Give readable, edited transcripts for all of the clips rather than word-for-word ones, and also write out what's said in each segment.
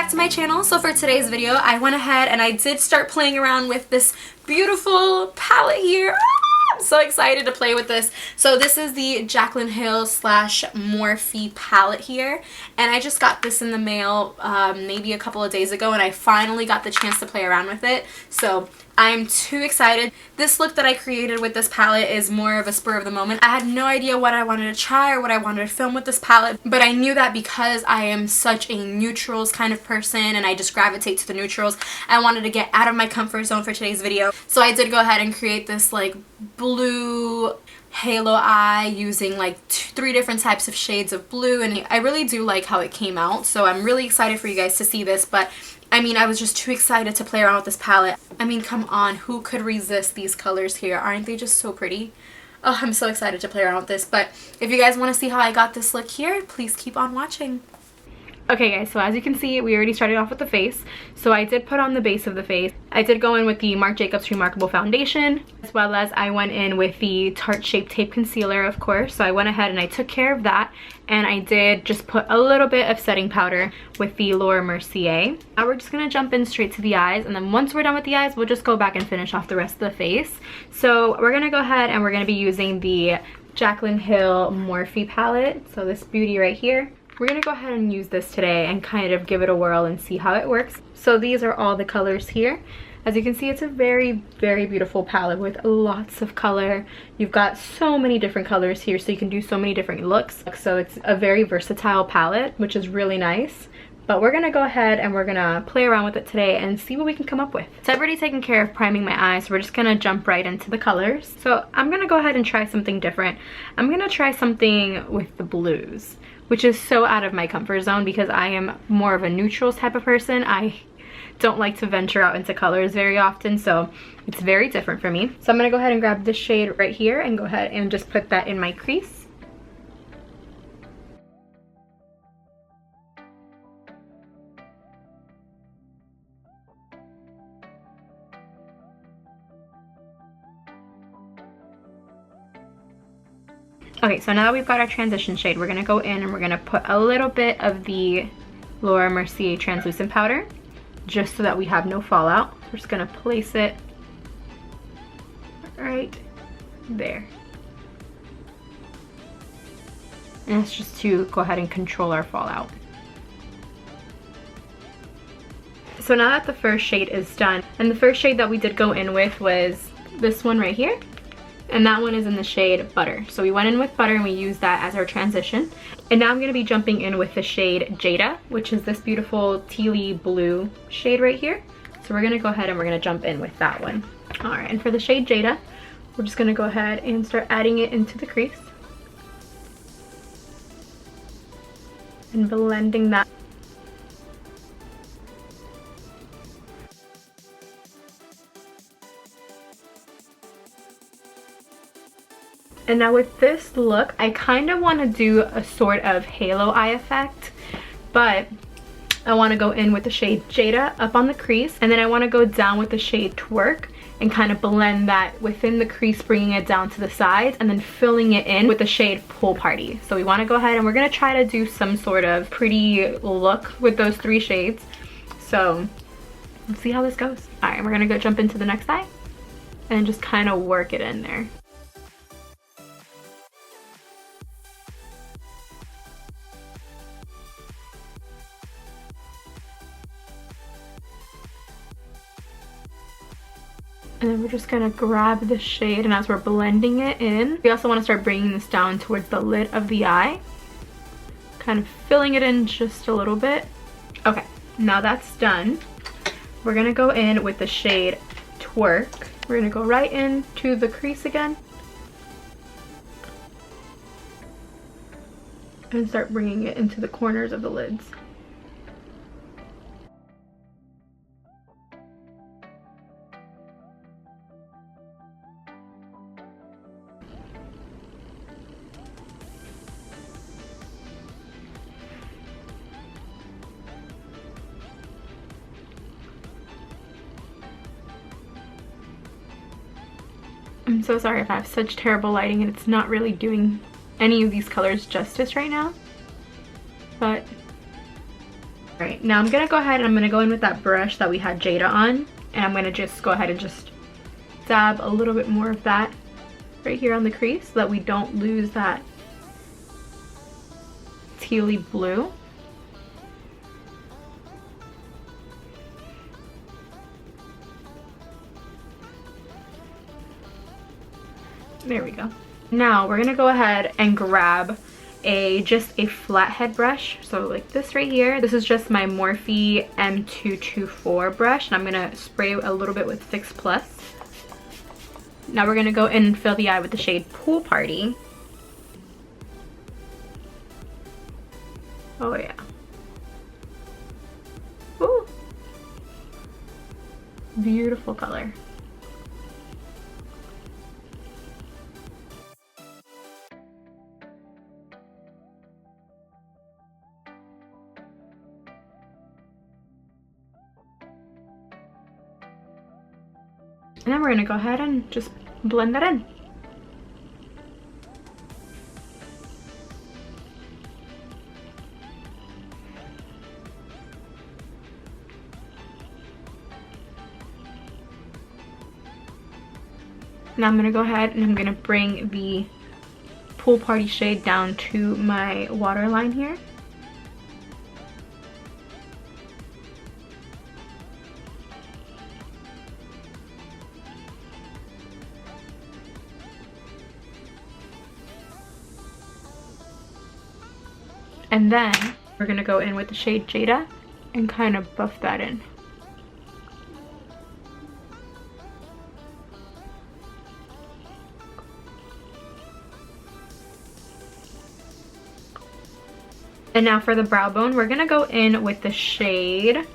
back to my channel. So for today's video, I went ahead and I did start playing around with this beautiful palette here. I'm so excited to play with this. So this is the Jaclyn Hill / Morphe palette here, and I just got this in the mail maybe a couple of days ago, and I finally got the chance to play around with it. So I'm too excited. This look that I created with this palette is more of a spur of the moment. I had no idea what I wanted to try or what I wanted to film with this palette, but I knew that because I am such a neutrals kind of person and I just gravitate to the neutrals, I wanted to get out of my comfort zone for today's video. So I did go ahead and create this like blue halo eye using like 3 different types of shades of blue, and I really do like how it came out. So I'm really excited for you guys to see this, but I mean, I was just too excited to play around with this palette. I mean, come on, who could resist these colors here? Aren't they just so pretty? Oh, I'm so excited to play around with this. But if you guys want to see how I got this look here, please keep on watching. Okay guys, so as you can see, we already started off with the face. So I did put on the base of the face. I did go in with the Marc Jacobs Remarkable Foundation, as well as I went in with the Tarte Shape Tape Concealer, of course. So I went ahead and I took care of that, and I did just put a little bit of setting powder with the Laura Mercier. Now we're just gonna jump in straight to the eyes, and then once we're done with the eyes, we'll just go back and finish off the rest of the face. So we're gonna go ahead and we're gonna be using the Jaclyn Hill Morphe palette. So this beauty right here. We're gonna go ahead and use this today and kind of give it a whirl and see how it works. So these are all the colors here. As you can see, it's a very, very beautiful palette with lots of color. You've got so many different colors here, so you can do so many different looks. So it's a very versatile palette, which is really nice. But we're gonna go ahead and we're gonna play around with it today and see what we can come up with. So I've already taken care of priming my eyes, so we're just gonna jump right into the colors. So I'm gonna go ahead and try something different. I'm gonna try something with the blues, which is so out of my comfort zone because I am more of a neutrals type of person. I don't like to venture out into colors very often, so it's very different for me. So I'm gonna go ahead and grab this shade right here and go ahead and just put that in my crease. Okay, so now that we've got our transition shade, we're gonna go in and we're gonna put a little bit of the Laura Mercier translucent powder, just so that we have no fallout. We're just gonna place it right there. And it's just to go ahead and control our fallout. So now that the first shade is done, and the first shade that we did go in with was this one right here. And that one is in the shade Butter. So we went in with Butter and we used that as our transition. And now I'm gonna be jumping in with the shade Jada, which is this beautiful tealy blue shade right here. So we're gonna go ahead and we're gonna jump in with that one. All right, and for the shade Jada, we're just gonna go ahead and start adding it into the crease. And blending that. And now with this look, I kind of want to do a sort of halo eye effect, but I want to go in with the shade Jada up on the crease, and then I want to go down with the shade Twerk and kind of blend that within the crease, bringing it down to the sides, and then filling it in with the shade Pool Party. So we want to go ahead and we're going to try to do some sort of pretty look with those 3 shades. So let's see how this goes. All right, we're going to go jump into the next eye and just kind of work it in there. And then we're just gonna grab the shade, and as we're blending it in, we also want to start bringing this down towards the lid of the eye, kind of filling it in just a little bit. Okay, now that's done. We're gonna go in with the shade Twerk. We're gonna go right into the crease again and start bringing it into the corners of the lids. I'm so sorry if I have such terrible lighting and it's not really doing any of these colors justice right now, but Right, Okay, now I'm gonna go ahead and I'm gonna go in with that brush that we had Jada on, and I'm gonna just go ahead and just dab a little bit more of that right here on the crease so that we don't lose that tealy blue. There we go. Now we're gonna go ahead and grab just a flathead brush. So like this right here, this is just my Morphe M224 brush, and I'm gonna spray a little bit with Fix Plus. Now we're gonna go in and fill the eye with the shade Pool Party. Oh yeah. Ooh. Beautiful color. And then we're gonna go ahead and just blend that in. Now I'm gonna go ahead and I'm gonna bring the Pool Party shade down to my waterline here. And then we're gonna go in with the shade Jada and kind of buff that in. And now for the brow bone, we're gonna go in with the shade,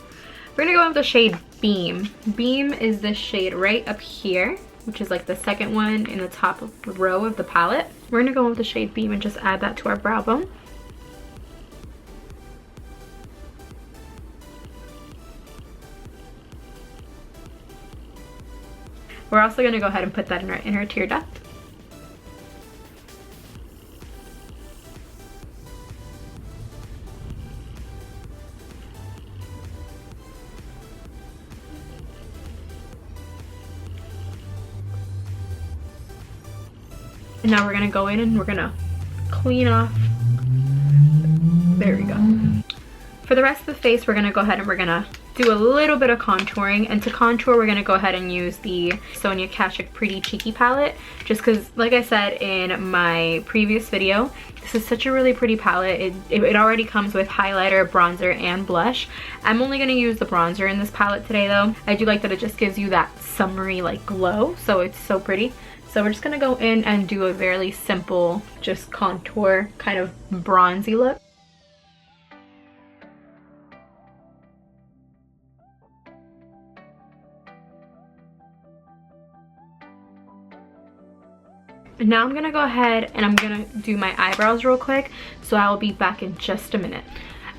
Beam. Beam is this shade right up here, which is like the second one in the top row of the palette. We're gonna go in with the shade Beam and just add that to our brow bone. We're also gonna go ahead and put that in our inner tear duct. And now we're gonna go in and we're gonna clean off. There we go. For the rest of the face, we're gonna go ahead and we're gonna do a little bit of contouring. And to contour, we're gonna go ahead and use the Sonia Kashuk Pretty Cheeky palette. Just because, like I said in my previous video, this is such a really pretty palette. It already comes with highlighter, bronzer, and blush. I'm only gonna use the bronzer in this palette today though. I do like that it just gives you that summery like glow, so it's so pretty. So we're just gonna go in and do a very simple, just contour, kind of bronzy look. And now I'm gonna go ahead and I'm gonna do my eyebrows real quick, so I will be back in just a minute.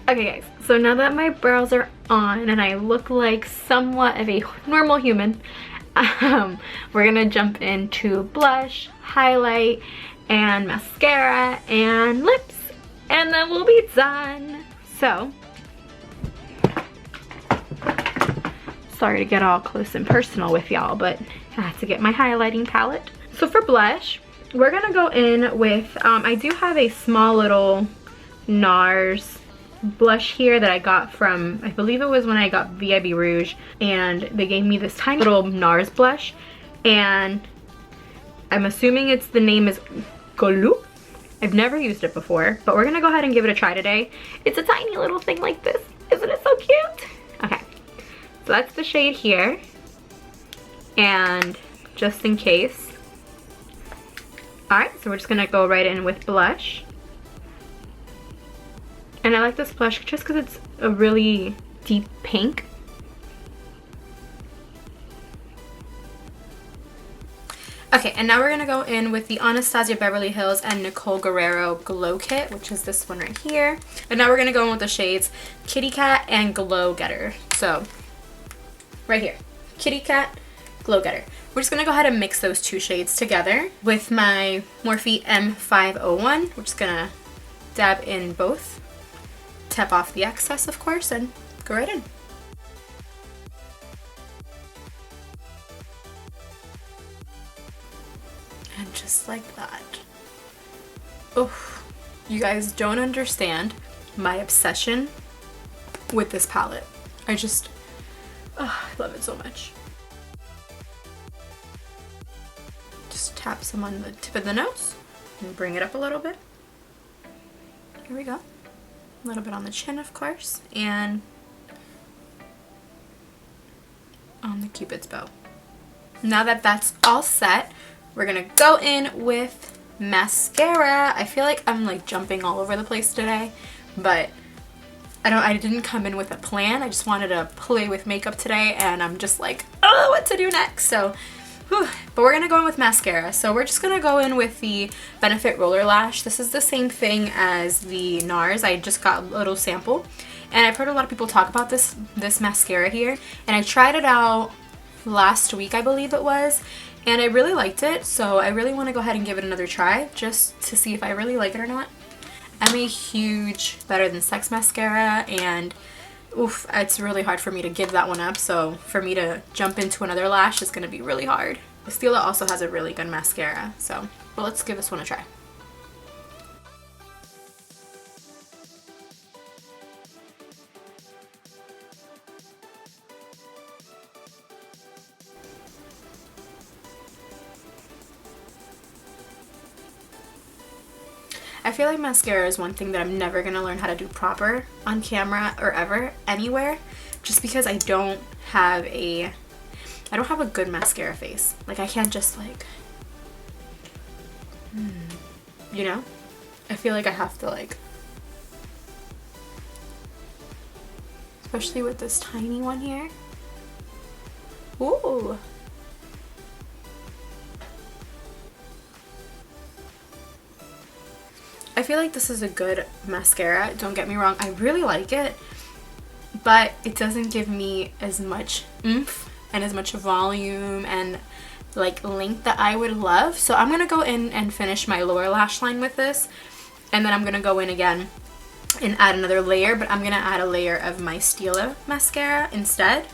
Okay guys, so now that my brows are on and I look like somewhat of a normal human, we're gonna jump into blush, highlight, and mascara, and lips, and then we'll be done. So, sorry to get all close and personal with y'all, but I have to get my highlighting palette. So for blush, we're gonna go in with, I do have a small little NARS blush here that I got from, I believe it was when I got VIB Rouge, and they gave me this tiny little NARS blush, and I'm assuming the name is Golu. I've never used it before, but we're gonna go ahead and give it a try today. It's a tiny little thing like this. Isn't it so cute? Okay, so that's the shade here, and just in case. Alright, so we're just gonna go right in with blush. And I like this blush just because it's a really deep pink. Okay, and now we're gonna go in with the Anastasia Beverly Hills and Nicole Guerrero Glow Kit, which is this one right here. And now we're gonna go in with the shades Kitty Cat and Glow Getter. So, right here, Kitty Cat, Glow Getter. We're just gonna go ahead and mix those two shades together with my Morphe M501. We're just gonna dab in both. Tap off the excess, of course, and go right in. And just like that. Oh, you guys don't understand my obsession with this palette. I love it so much. Just tap some on the tip of the nose and bring it up a little bit. Here we go. A little bit on the chin, of course, and on the Cupid's bow. Now that that's all set, we're gonna go in with mascara. I feel like I'm like jumping all over the place today, but I didn't come in with a plan. I just wanted to play with makeup today, and I'm just like, oh, what to do next? So, whew. But we're gonna go in with mascara. So we're just gonna go in with the Benefit Roller Lash. This is the same thing as the NARS. I just got a little sample, and I've heard a lot of people talk about this mascara here, and I tried it out last week, I believe it was, and I really liked it. So I really want to go ahead and give it another try just to see if I really like it or not. I'm a huge Better Than Sex mascara, and oof, it's really hard for me to give that one up, so for me to jump into another lash is going to be really hard. Stila also has a really good mascara, so well, let's give this one a try. I feel like mascara is one thing that I'm never gonna learn how to do proper on camera or ever anywhere, just because I don't have a good mascara face. Like, I can't just like, you know? I feel like I have to like, especially with this tiny one here. Ooh. I feel like this is a good mascara, don't get me wrong, I really like it, but it doesn't give me as much oomph and as much volume and like length that I would love. So I'm gonna go in and finish my lower lash line with this, and then I'm gonna go in again and add another layer, but I'm gonna add a layer of my Stila mascara instead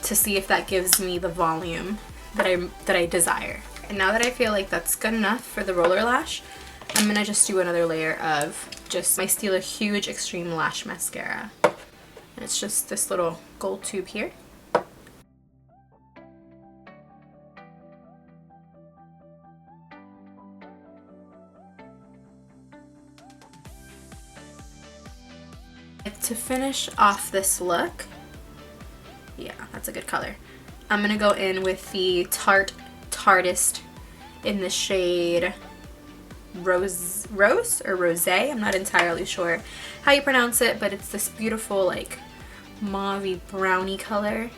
to see if that gives me the volume that I desire. And now that I feel like that's good enough for the roller lash, I'm gonna just do another layer of just my Stila Huge Extreme Lash Mascara. And it's just this little gold tube here. To finish off this look, yeah, that's a good color. I'm gonna go in with the Tartist in the shade Rose or Rosé. I'm not entirely sure how you pronounce it, but it's this beautiful like mauve-y brownie color.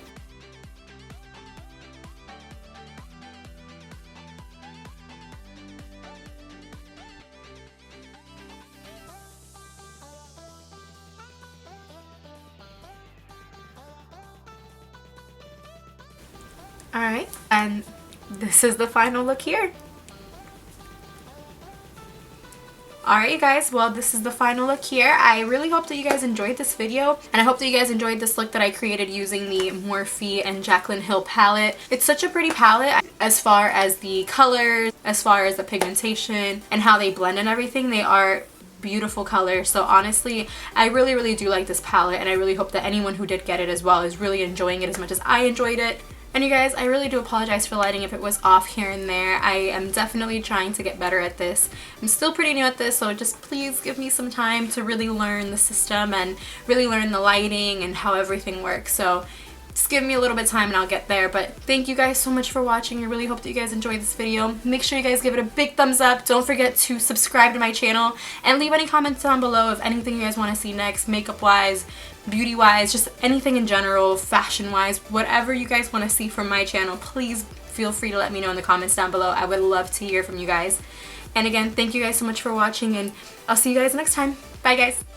Alright, and this is the final look here. Alright, you guys, well, this is the final look here. I really hope that you guys enjoyed this video, and I hope that you guys enjoyed this look that I created using the Morphe and Jaclyn Hill palette. It's such a pretty palette as far as the colors, as far as the pigmentation, and how they blend and everything. They are beautiful colors. So honestly, I really do like this palette, and I really hope that anyone who did get it as well is really enjoying it as much as I enjoyed it. And you guys, I really do apologize for lighting if it was off here and there. I am definitely trying to get better at this. I'm still pretty new at this, so just please give me some time to really learn the system and really learn the lighting and how everything works. So just give me a little bit of time and I'll get there. But thank you guys so much for watching. I really hope that you guys enjoyed this video. Make sure you guys give it a big thumbs up. Don't forget to subscribe to my channel and leave any comments down below of anything you guys want to see next, makeup wise, beauty wise, just anything in general, fashion wise, whatever you guys want to see from my channel. Please feel free to let me know in the comments down below. I would love to hear from you guys. And again, thank you guys so much for watching, and I'll see you guys next time. Bye guys.